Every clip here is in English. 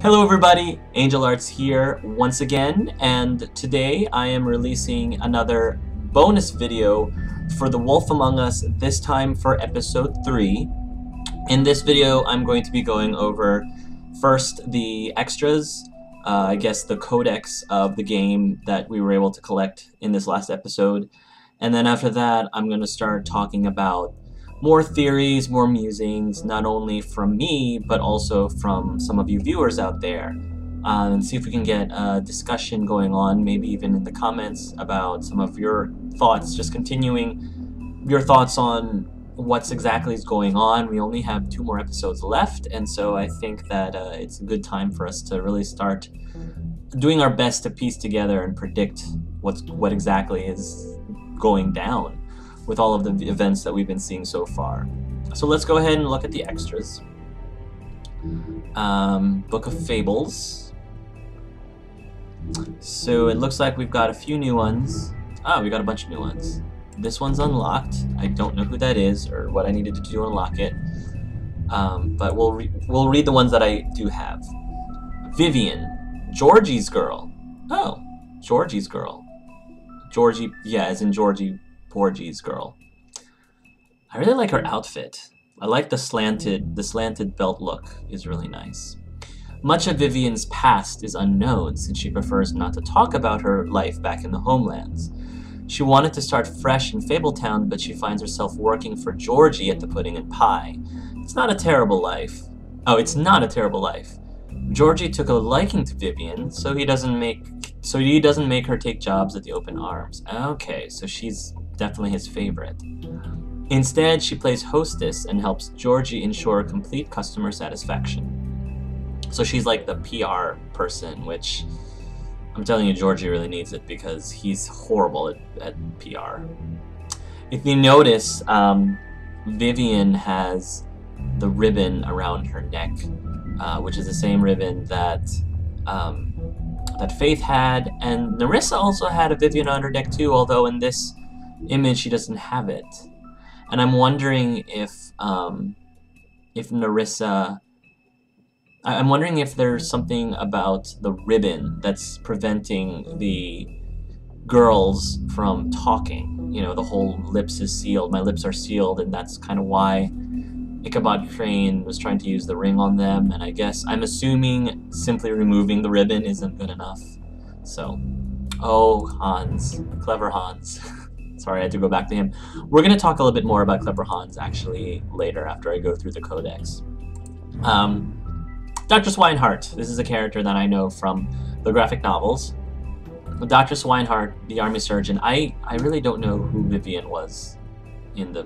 Hello everybody, Angel Arts here once again, and today I am releasing another bonus video for The Wolf Among Us, this time for episode 3. In this video I'm going to be going over first the extras, I guess the codex of the game that we were able to collect in this last episode, and then after that I'm going to start talking about more theories, more musings, not only from me, but also from some of you viewers out there. And see if we can get a discussion going on, maybe even in the comments, about some of your thoughts, just continuing your thoughts on what's exactly is going on. We only have 2 more episodes left, and so I think that it's a good time for us to really start doing our best to piece together and predict what exactly is going down with all of the events that we've been seeing so far. So let's go ahead and look at the extras. Book of Fables. So it looks like we've got a few new ones. We got a bunch of new ones. This one's unlocked. I don't know who that is or what I needed to do to unlock it. But we'll read the ones that I do have. Vivian, Georgie's girl. Oh, Georgie's girl. Georgie, yeah, as in Georgie Porgy's girl. I really like her outfit. I like the slanted belt look is really nice. Much of Vivian's past is unknown since she prefers not to talk about her life back in the homelands. She wanted to start fresh in Fabletown, but she finds herself working for Georgie at the Pudding and Pie. It's not a terrible life. Oh, it's not a terrible life. Georgie took a liking to Vivian, so he doesn't make her take jobs at the Open Arms. Okay, so she's definitely his favorite. Instead, she plays hostess and helps Georgie ensure complete customer satisfaction. So she's like the PR person, which I'm telling you, Georgie really needs it because he's horrible at PR. If you notice, Vivian has the ribbon around her neck, which is the same ribbon that Faith had, and Nerissa also had a Vivian on her neck too, although in this image she doesn't have it. And I'm wondering if Nerissa, I'm wondering if there's something about the ribbon that's preventing the girls from talking. You know, the whole lips is sealed, my lips are sealed, and that's kind of why Ichabod Crane was trying to use the ring on them, and I guess, I'm assuming simply removing the ribbon isn't good enough. So, oh, Hans. Clever Hans. Sorry, I had to go back to him. We're going to talk a little bit more about Clever Hans, actually, later, after I go through the codex. Dr. Swinehart. This is a character that I know from the graphic novels. Dr. Swinehart, the army surgeon. I really don't know who Vivian was in the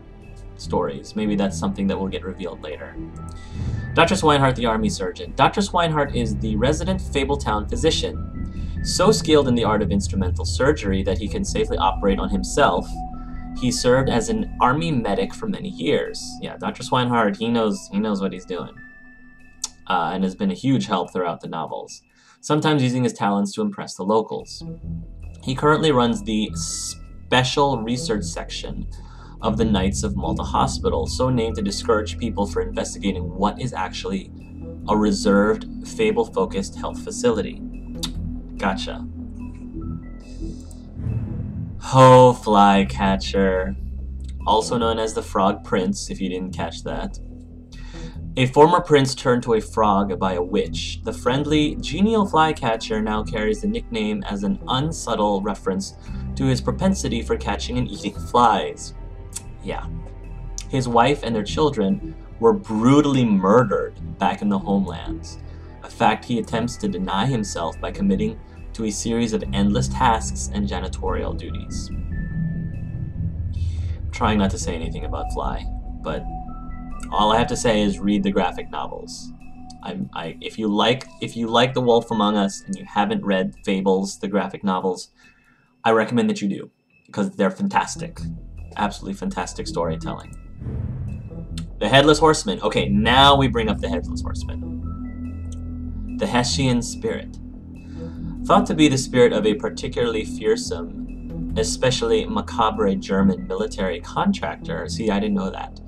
stories. Maybe that's something that will get revealed later. Dr. Swinehart, the army surgeon. Dr. Swinehart is the resident Fabletown physician. So skilled in the art of instrumental surgery that he can safely operate on himself, he served as an army medic for many years. Yeah, Dr. Swinehart, he knows what he's doing. And has been a huge help throughout the novels, sometimes using his talents to impress the locals. He currently runs the Special Research Section of the Knights of Malta Hospital, so named to discourage people for investigating what is actually a reserved, fable-focused health facility. Gotcha. Oh, Flycatcher. Also known as the Frog Prince, if you didn't catch that. A former prince turned to a frog by a witch. The friendly, genial Flycatcher now carries the nickname as an unsubtle reference to his propensity for catching and eating flies. Yeah. His wife and their children were brutally murdered back in the homelands, a fact he attempts to deny himself by committing to a series of endless tasks and janitorial duties. I'm trying not to say anything about Fly, but all I have to say is read the graphic novels. If you like The Wolf Among Us and you haven't read Fables, the graphic novels, I recommend that you do, because they're fantastic. Absolutely fantastic storytelling. The Headless Horseman. Okay, now we bring up the Headless Horseman. The Hessian Spirit. Thought to be the spirit of a particularly fearsome, especially macabre German military contractor. See, I didn't know that.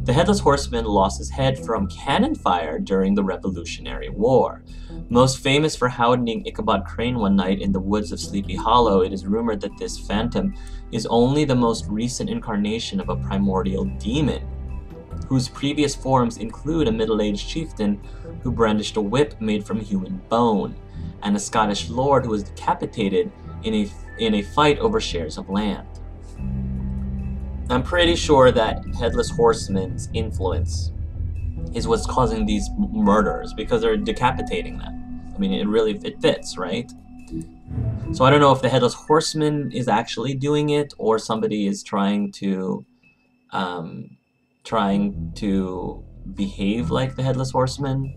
The Headless Horseman lost his head from cannon fire during the Revolutionary War. Most famous for hounding Ichabod Crane one night in the woods of Sleepy Hollow, it is rumored that this phantom is only the most recent incarnation of a primordial demon, whose previous forms include a middle-aged chieftain who brandished a whip made from human bone, and a Scottish lord who was decapitated in a fight over shares of land. I'm pretty sure that Headless Horseman's influence is what's causing these murders, because they're decapitating them. I mean, it fits, right? So I don't know if the Headless Horseman is actually doing it, or somebody is trying to behave like the Headless Horseman,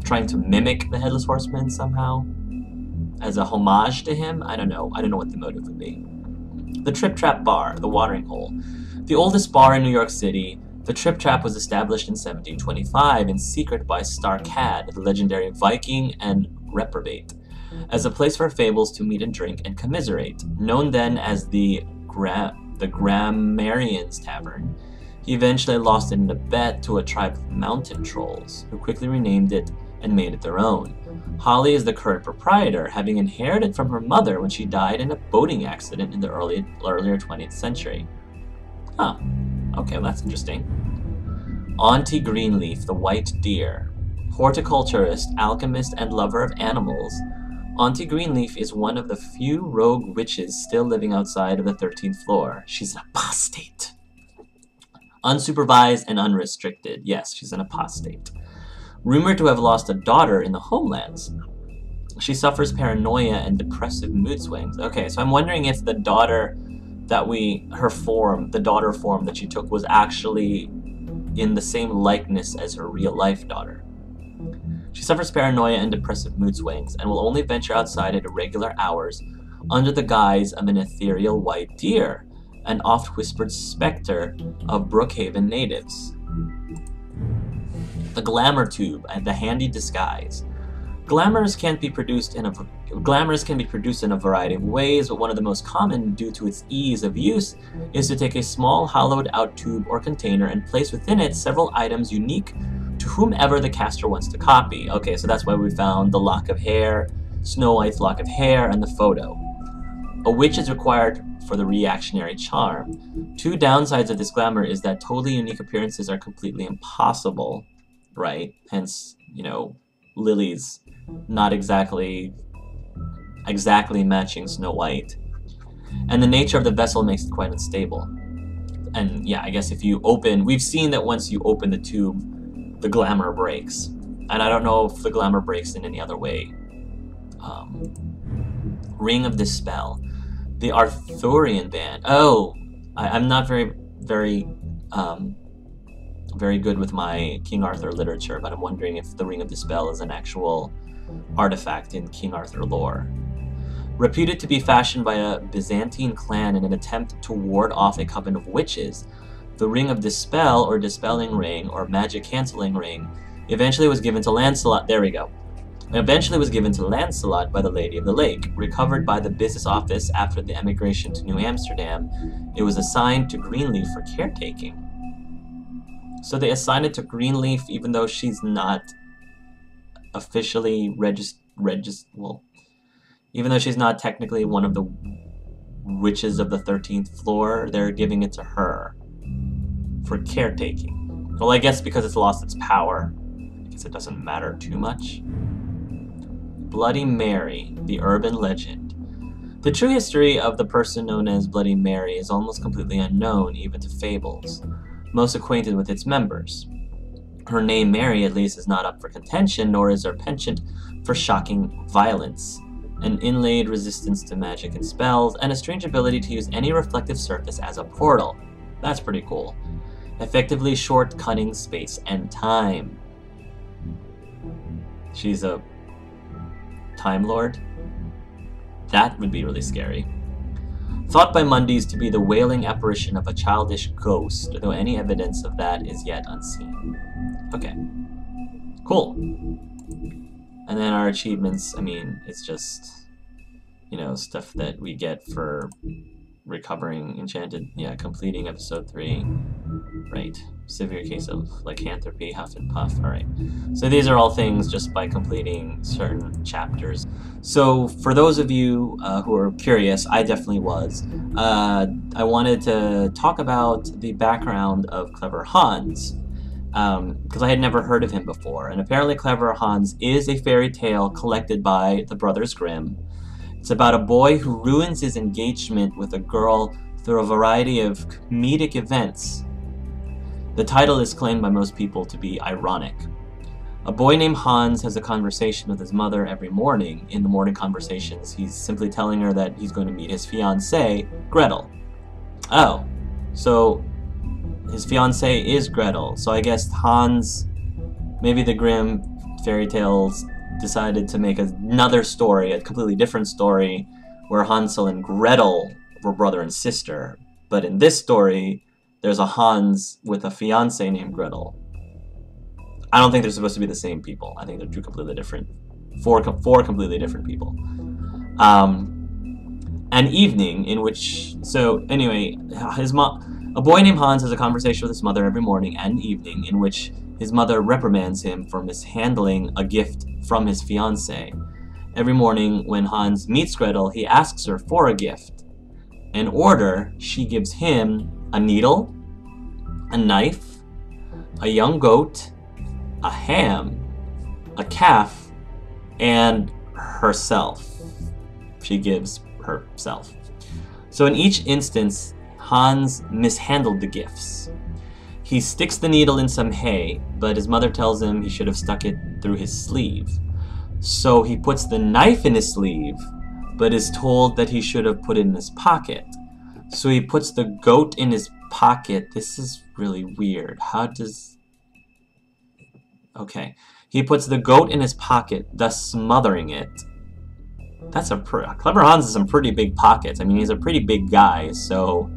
trying to mimic the Headless Horseman somehow as a homage to him. I don't know what the motive would be. The Trip Trap Bar, the watering hole. The oldest bar in New York City, the Trip Trap was established in 1725 in secret by Starcad, the legendary Viking and reprobate, as a place for fables to meet and drink and commiserate. Known then as the Grammarian's Tavern, he eventually lost it in a bet to a tribe of mountain trolls, who quickly renamed it and made it their own. Holly is the current proprietor, having inherited from her mother when she died in a boating accident in the earlier 20th century. Huh. Okay, well, that's interesting. Auntie Greenleaf, the white deer. Horticulturist, alchemist, and lover of animals, Auntie Greenleaf is one of the few rogue witches still living outside of the 13th floor. She's an apostate. Unsupervised and unrestricted. Yes, she's an apostate. Rumored to have lost a daughter in the homelands. She suffers paranoia and depressive mood swings. Okay, so I'm wondering if the daughter the daughter form that she took was actually in the same likeness as her real-life daughter. She suffers paranoia and depressive mood swings, and will only venture outside at irregular hours under the guise of an ethereal white deer, an oft-whispered specter of Brookhaven natives. The glamour tube and the handy disguise. Glamours can be produced in a variety of ways, but one of the most common, due to its ease of use, is to take a small hollowed-out tube or container and place within it several items unique to whomever the caster wants to copy. Okay, so that's why we found the lock of hair, Snow White's lock of hair, and the photo. A witch is required for the reactionary charm. Two downsides of this glamour is that totally unique appearances are completely impossible, right? Hence, Lily's not exactly matching Snow White. And the nature of the vessel makes it quite unstable. And yeah, I guess we've seen that once you open the tube, the glamour breaks. And I don't know if the glamour breaks in any other way. Ring of Dispel. The Arthurian band. Oh, I'm not very good with my King Arthur literature, but I'm wondering if the Ring of Dispel is an actual artifact in King Arthur lore. Reputed to be fashioned by a Byzantine clan in an attempt to ward off a coven of witches, the Ring of Dispel, or Dispelling Ring, or Magic Cancelling Ring, eventually was given to Lancelot. There we go. Eventually was given to Lancelot by the Lady of the Lake. Recovered by the business office after the emigration to New Amsterdam, it was assigned to Greenleaf for caretaking. So they assigned it to Greenleaf even though she's not officially even though she's not technically one of the witches of the 13th floor, they're giving it to her for caretaking. Well, I guess because it's lost its power, I guess it doesn't matter too much. Bloody Mary, the urban legend. The true history of the person known as Bloody Mary is almost completely unknown, even to fables, most acquainted with its members. Her name, Mary, at least, is not up for contention, nor is her penchant for shocking violence, an inlaid resistance to magic and spells, and a strange ability to use any reflective surface as a portal. That's pretty cool. Effectively short-cutting space and time. She's a Time Lord? That would be really scary. Thought by Mundies to be the wailing apparition of a childish ghost, though any evidence of that is yet unseen. Okay. Cool. And then our achievements, I mean, it's just, stuff that we get for recovering enchanted. Yeah, completing episode 3. Right. Severe case of lycanthropy, huff and puff. Alright. So these are all things just by completing certain chapters. So for those of you who are curious, I definitely was. I wanted to talk about the background of Clever Hans, because I had never heard of him before. And apparently Clever Hans is a fairy tale collected by the Brothers Grimm. It's about a boy who ruins his engagement with a girl through a variety of comedic events. The title is claimed by most people to be ironic. A boy named Hans has a conversation with his mother every morning. In the morning conversations, he's simply telling her that he's going to meet his fiancée, Gretel. Oh, so his fiancée is Gretel. So I guess Hans, maybe the Grimm fairy tales decided to make another story, a completely different story, where Hansel and Gretel were brother and sister. But in this story, there's a Hans with a fiancée named Gretel. I don't think they're supposed to be the same people. I think they're two completely different, four completely different people. An evening in which, so anyway, a boy named Hans has a conversation with his mother every morning and evening in which his mother reprimands him for mishandling a gift from his fiancée. Every morning when Hans meets Gretel, he asks her for a gift. In order, she gives him a needle, a knife, a young goat, a ham, a calf, and herself. She gives herself. So in each instance, Hans mishandled the gifts. He sticks the needle in some hay, but his mother tells him he should have stuck it through his sleeve. So he puts the knife in his sleeve, but is told that he should have put it in his pocket. So he puts the goat in his pocket. This is really weird. How does... Okay. He puts the goat in his pocket, thus smothering it. That's Clever Hans has some pretty big pockets. I mean, he's a pretty big guy, so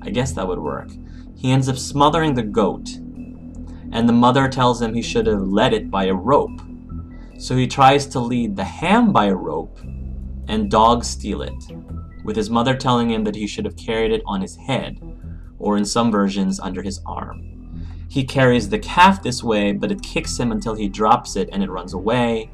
I guess that would work. He ends up smothering the goat, and the mother tells him he should have led it by a rope. So he tries to lead the ham by a rope, and dogs steal it, with his mother telling him that he should have carried it on his head, or in some versions under his arm. He carries the calf this way, but it kicks him until he drops it and it runs away.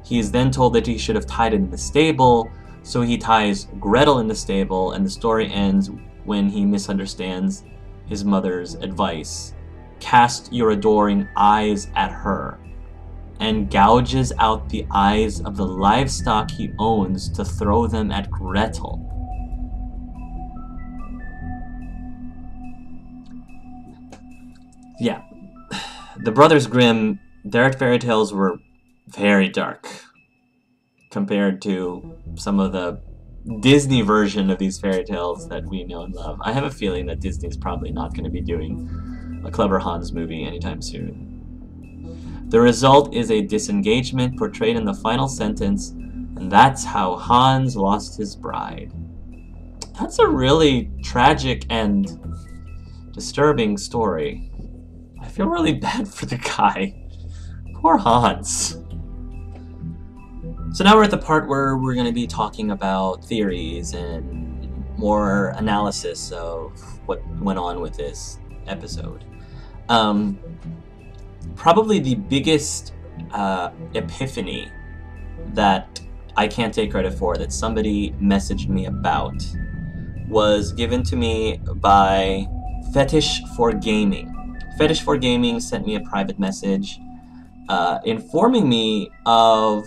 He is then told that he should have tied it in the stable, so he ties Gretel in the stable, and the story ends when he misunderstands his mother's advice. Cast your adoring eyes at her, and gouges out the eyes of the livestock he owns to throw them at Gretel. Yeah, the Brothers Grimm, their fairy tales were very dark compared to some of the Disney version of these fairy tales that we know and love. I have a feeling that Disney's probably not going to be doing a Clever Hans movie anytime soon. The result is a disengagement portrayed in the final sentence, and that's how Hans lost his bride. That's a really tragic and disturbing story. I feel really bad for the guy. Poor Hans. So now we're at the part where we're going to be talking about theories and more analysis of what went on with this episode. Probably the biggest epiphany that I can't take credit for, that somebody messaged me about, was given to me by Fetish for Gaming. Fetish for Gaming sent me a private message informing me of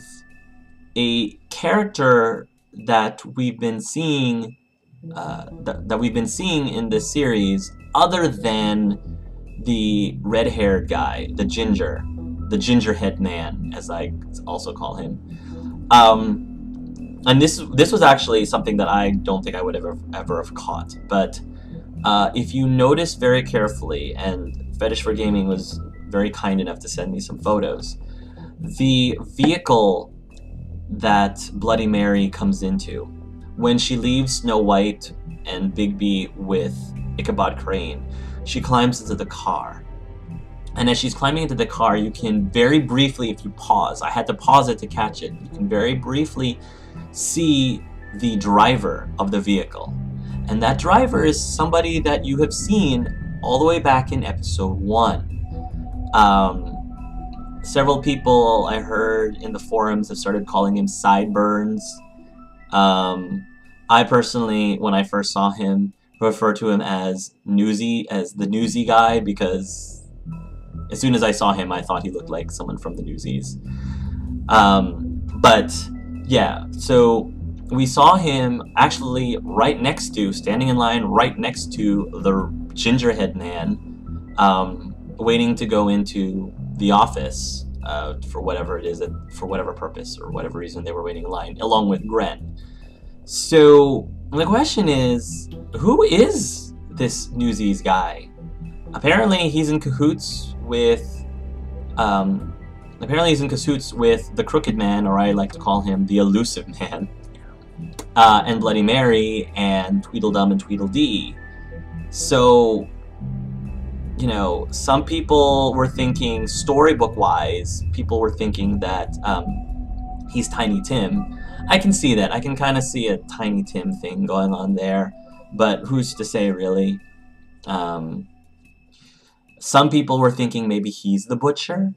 a character that we've been seeing in this series, other than the red-haired guy, the gingerhead man, as I also call him. And this was actually something that I don't think I would ever have caught. But if you notice very carefully, and Fetish for Gaming was very kind enough to send me some photos, the vehicle that Bloody Mary comes into when she leaves Snow White and Bigby with Ichabod Crane, she climbs into the car. And as she's climbing into the car, you can very briefly, if you pause, I had to pause it to catch it, you can very briefly see the driver of the vehicle. And that driver is somebody that you have seen all the way back in episode 1. Several people I heard in the forums have started calling him Sideburns. I personally, when I first saw him, refer to him as the Newsy guy, because as soon as I saw him, I thought he looked like someone from the Newsies. But yeah, so we saw him actually standing in line right next to the gingerhead man, waiting to go into the office for whatever it is, for whatever purpose or whatever reason they were waiting in line, along with Gren. So the question is, who is this Newsies guy? Apparently he's in cahoots with the Crooked Man, or I like to call him the Elusive Man, and Bloody Mary and Tweedledum and Tweedledee. So, you know, some people were thinking, storybook-wise, people were thinking that he's Tiny Tim. I can see that. I can kind of see a Tiny Tim thing going on there, but who's to say, really? Some people were thinking maybe he's the Butcher.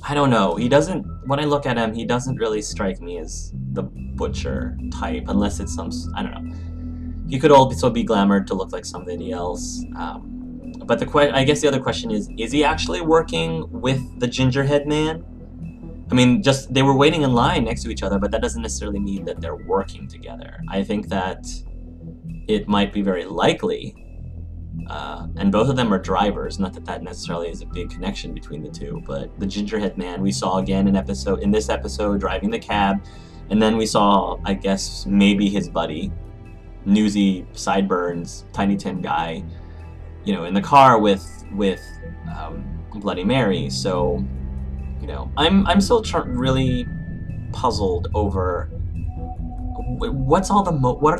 I don't know. He doesn't, when I look at him, he doesn't really strike me as the Butcher type, unless it's some, I don't know. He could also be glamored to look like somebody else. But I guess the other question is he actually working with the Gingerhead Man? I mean, just, they were waiting in line next to each other, but that doesn't necessarily mean that they're working together. I think that it might be very likely, and both of them are drivers, not that that necessarily is a big connection between the two, but the Gingerhead Man we saw again in this episode driving the cab, and then we saw, I guess, maybe his buddy, Newsy, Sideburns, Tiny Tim guy, you know, in the car with Bloody Mary. So, you know, I'm still really puzzled over what are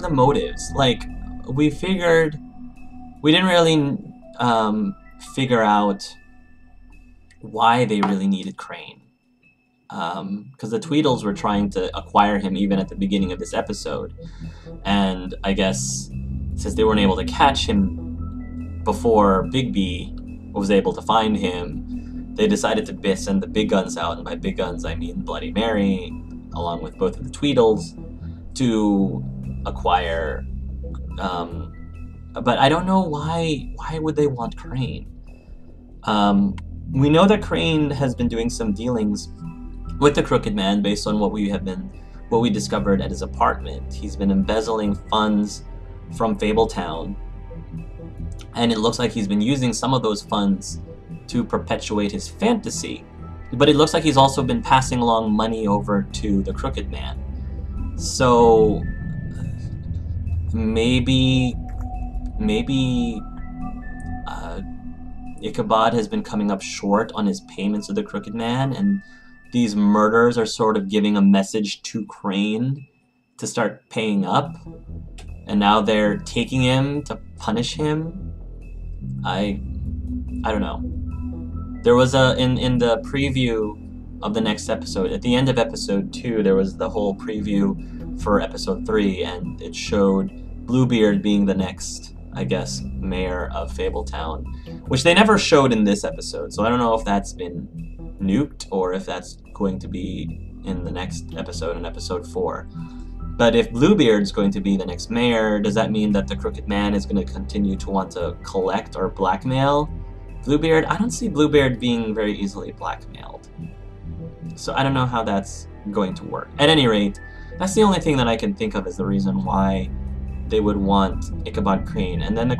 the motives. Like, we didn't really figure out why they really needed Crane, because the Tweedles were trying to acquire him even at the beginning of this episode, and I guess since they weren't able to catch him before Bigby was able to find him, they decided to send the big guns out, and by big guns I mean Bloody Mary, along with both of the Tweedles, to acquire, but I don't know why would they want Crane? We know that Crane has been doing some dealings with the Crooked Man based on what we discovered at his apartment. He's been embezzling funds from Fabletown, and it looks like he's been using some of those funds to perpetuate his fantasy, but it looks like he's also been passing along money over to the Crooked Man. So maybe Ichabod has been coming up short on his payments to the Crooked Man, and these murders are sort of giving a message to Crane to start paying up, and now they're taking him to punish him. I don't know. There was in the preview of the next episode, at the end of episode 2, there was the whole preview for episode 3, and it showed Bluebeard being the next, I guess, mayor of Fabletown, which they never showed in this episode, so I don't know if that's been nuked or if that's going to be in the next episode, in episode 4. But if Bluebeard's going to be the next mayor, does that mean that the Crooked Man is going to continue to want to collect or blackmail Bluebeard? I don't see Bluebeard being very easily blackmailed, so I don't know how that's going to work. At any rate, that's the only thing that I can think of as the reason why they would want Ichabod Crane. And then the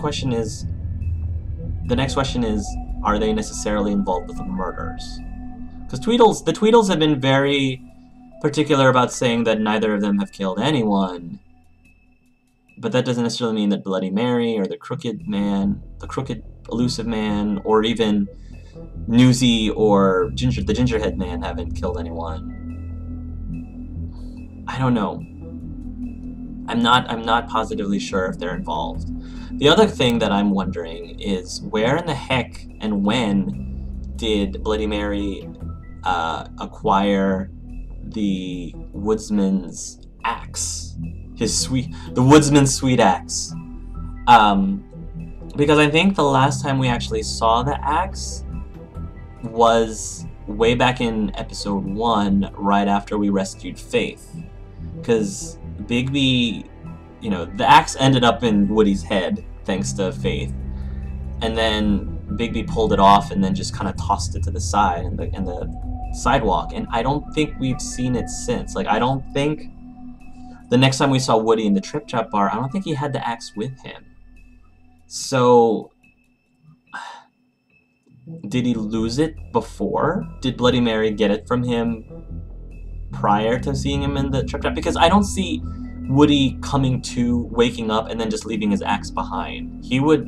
next question is, are they necessarily involved with the murders? Because the Tweedles have been very particular about saying that neither of them have killed anyone, but that doesn't necessarily mean that Bloody Mary or the Crooked Man, the Crooked Elusive Man, or even Newsy or the Gingerhead Man haven't killed anyone. I don't know. I'm not positively sure if they're involved. The other thing that I'm wondering is, where in the heck and when did Bloody Mary acquire the woodsman's axe? the woodsman's sweet axe. Because I think the last time we actually saw the axe was way back in episode 1, right after we rescued Faith. Because Bigby, you know, the axe ended up in Woody's head, thanks to Faith. And then Bigby pulled it off and then just kind of tossed it to the side in the sidewalk. And I don't think we've seen it since. Like, I don't think the next time we saw Woody in the Trip Trap bar, I don't think he had the axe with him. So, did he lose it before? Did Bloody Mary get it from him prior to seeing him in the Trip Trap? Because I don't see Woody coming to, waking up, and then just leaving his axe behind. He would,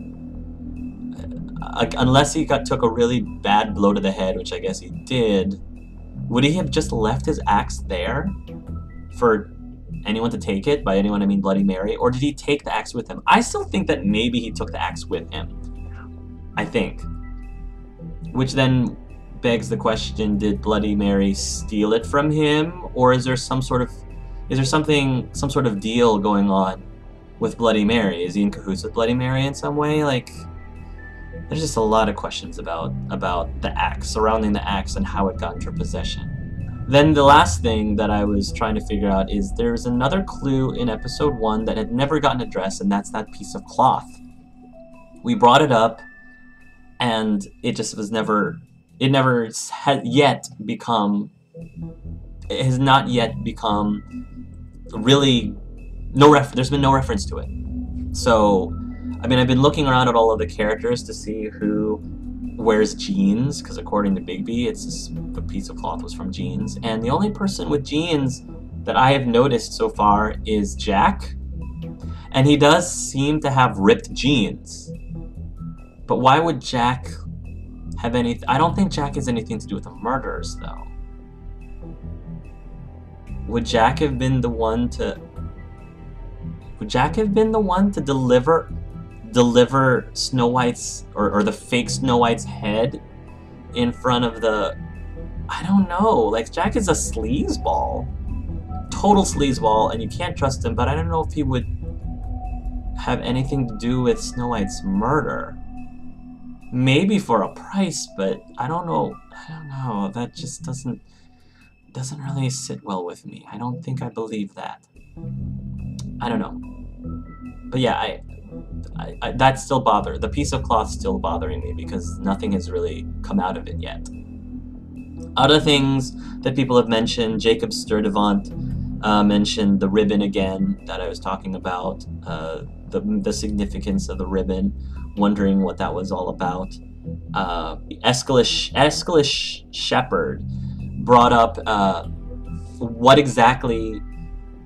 unless he took a really bad blow to the head, which I guess he did, would he have just left his axe there for anyone to take it? By anyone, I mean Bloody Mary. Or did he take the axe with him? I still think that maybe he took the axe with him. I think. Which then begs the question, did Bloody Mary steal it from him? Or is there some sort of deal going on with Bloody Mary? Is he in cahoots with Bloody Mary in some way? Like, there's just a lot of questions about the axe, surrounding the axe and how it got into possession. Then the last thing that I was trying to figure out is there's another clue in episode 1 that had never gotten addressed, and that's that piece of cloth. We brought it up, and it just was never, it has not yet become really, there's been no reference to it. So, I mean, I've been looking around at all of the characters to see who wears jeans, because according to Bigby, the piece of cloth was from jeans, and the only person with jeans that I have noticed so far is Jack, and he does seem to have ripped jeans. But why would Jack have anything? I don't think Jack has anything to do with the murders, though. Would Jack have been the one to deliver Snow White's, or the fake Snow White's head in front of the... I don't know. Like, Jack is a sleazeball. Total sleazeball, and you can't trust him, but I don't know if he would have anything to do with Snow White's murder. Maybe for a price, but I don't know. That just doesn't really sit well with me. I don't think I believe that. I don't know. But yeah, that still bothers. The piece of cloth still bothering me because nothing has really come out of it yet. Other things that people have mentioned, Jacob Sturdivant mentioned the ribbon again that I was talking about, the significance of the ribbon, wondering what that was all about. Aeschylus Shepherd brought up what exactly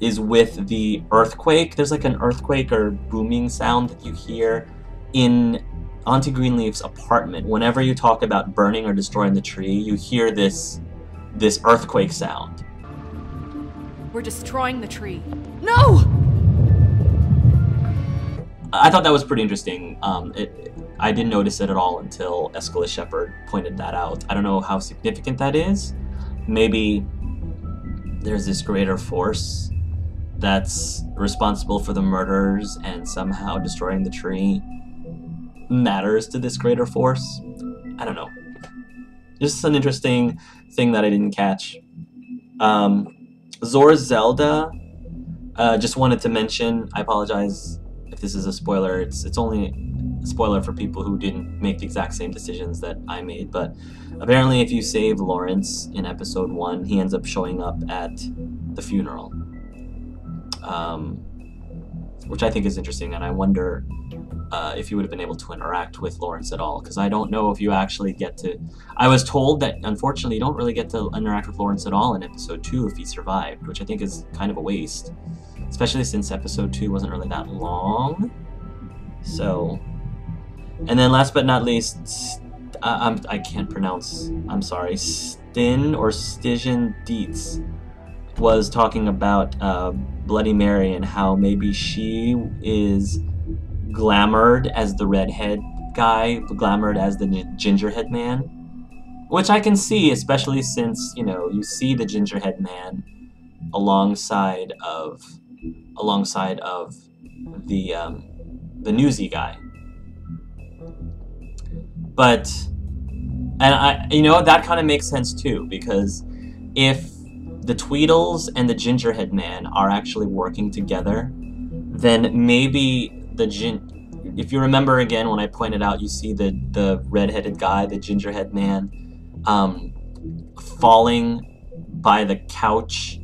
is with the earthquake. There's like an earthquake or booming sound that you hear in Auntie Greenleaf's apartment. Whenever you talk about burning or destroying the tree, you hear this earthquake sound. We're destroying the tree. No! I thought that was pretty interesting. I didn't notice it at all until Aeschylus Shepherd pointed that out. I don't know how significant that is. Maybe there's this greater force that's responsible for the murders, and somehow destroying the tree matters to this greater force. I don't know. Just an interesting thing that I didn't catch. Zora's Zelda, just wanted to mention, I apologize if this is a spoiler, it's only a spoiler for people who didn't make the exact same decisions that I made, but apparently if you save Lawrence in episode 1, he ends up showing up at the funeral. Which I think is interesting, and I wonder if you would have been able to interact with Lawrence at all, because I don't know if you actually get to... I was told that, unfortunately, you don't really get to interact with Lawrence at all in episode 2 if he survived, which I think is kind of a waste, especially since episode 2 wasn't really that long. So... And then last but not least, I can't pronounce, I'm sorry, Stygian Dietz was talking about Bloody Mary and how maybe she is glamoured as the redhead guy, glamoured as the gingerhead man, which I can see, especially since, you know, you see the gingerhead man alongside of alongside of the Newsy guy. But, and that kind of makes sense too, because if the Tweedles and the Gingerhead Man are actually working together, then maybe if you remember again when I pointed out, you see the red-headed guy, the Gingerhead Man, falling by the couch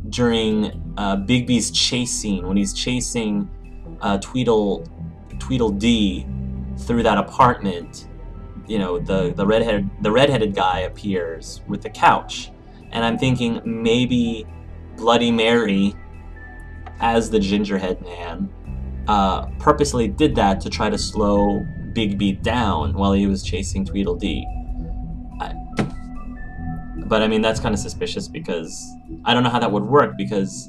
during Bigby's chase scene, when he's chasing Tweedledee through that apartment. The redheaded guy appears with the couch, and I'm thinking maybe Bloody Mary, as the Gingerhead Man, purposely did that to try to slow Bigby down while he was chasing Tweedledee. But I mean, that's kind of suspicious, because I don't know how that would work, because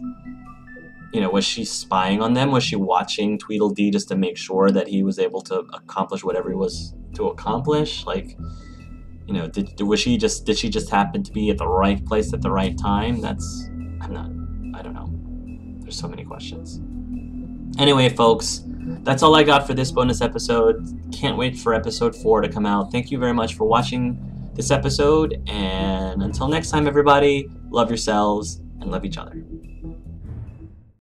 was she spying on them? Was she watching Tweedledee just to make sure that he was able to accomplish whatever he was to accomplish? Like, did she just happen to be at the right place at the right time? I don't know. There's so many questions. Anyway, folks, that's all I got for this bonus episode. Can't wait for episode 4 to come out. Thank you very much for watching this episode, and until next time, everybody, love yourselves and love each other.